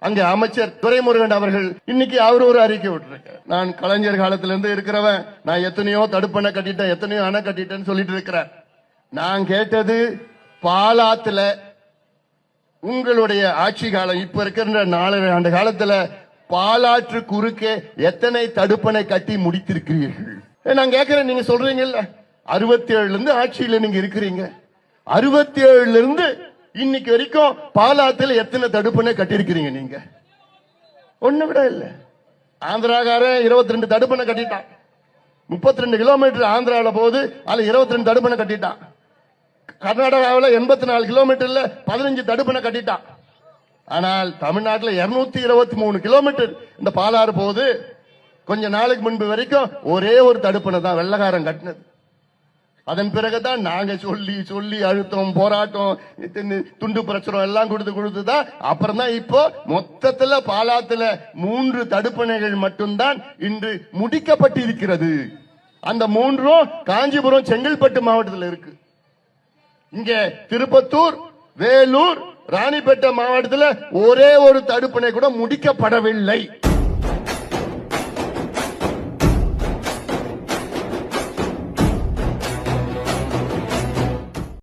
அங்க அமைச்சர் துரைமுருகன் அவர்கள் இன்னைக்கு அவர் ஒரு அறிக்கை விட்டுருக்க, நான் கலைஞர் காலத்திலிருந்து இருக்கிறவன், நான் எத்தனையோ தடுப்பணை கட்டிட்டேன், எத்தனையோ அணை கட்டிட்டேன்னு சொல்லிட்டு இருக்கிறேன். நான் கேட்டது பாலாத்துல உங்களுடைய ஆட்சி காலம் இப்ப இருக்கிற 4 ஆண்டு காலத்துல பாலாற்று குறுக்கே எத்தனை தடுப்பணை கட்டி முடித்திருக்கிறீர்கள்? நான் கேட்கிறேன். நீங்க சொல்றீங்கல்ல 67 இருந்து ஆட்சியில நீங்க இருக்கிறீங்க, 67 இருந்து இன்னைக்கு வரைக்கும் பாலாத்துல எத்தனை தடுப்பணை கட்டிருக்கிறீங்க? நீங்க ஒண்ணு விட இல்ல. ஆந்திராக்காரன் 22 தடுப்பணை கட்டிட்டான், 32 கிலோமீட்டர் ஆந்திராவில போகுது, அதுல 22 தடுப்பணை கட்டிட்டான். கர்நாடகாவில் 84 கிலோமீட்டர்ல 15 தடுப்பணை கட்டிட்டான். ஆனால் தமிழ்நாட்டில் 223 கிலோமீட்டர் இந்த பாலாறு போகுது. கொஞ்ச நாளுக்கு முன்பு வரைக்கும் ஒரே ஒரு தடுப்பணை தான் வெள்ளக்காரன் கட்டினது. அதன் பிறகுதான் நாங்க சொல்லி சொல்லி அழுத்தம், போராட்டம், துண்டு பிரச்சுரம் எல்லாம் கொடுத்துதான் அப்புறம் தான் இப்போ மொத்தத்துல பாலாத்துல 3 தடுப்பணைகள் மட்டும்தான் இன்று முடிக்கப்பட்டிருக்கிறது. அந்த 3ம் காஞ்சிபுரம், செங்கல்பட்டு மாவட்டத்தில் இருக்கு. இங்க திருப்பத்தூர், வேலூர், ராணிப்பேட்டை மாவட்டத்தில் ஒரே ஒரு தடுப்பணை கூட முடிக்கப்படவில்லை.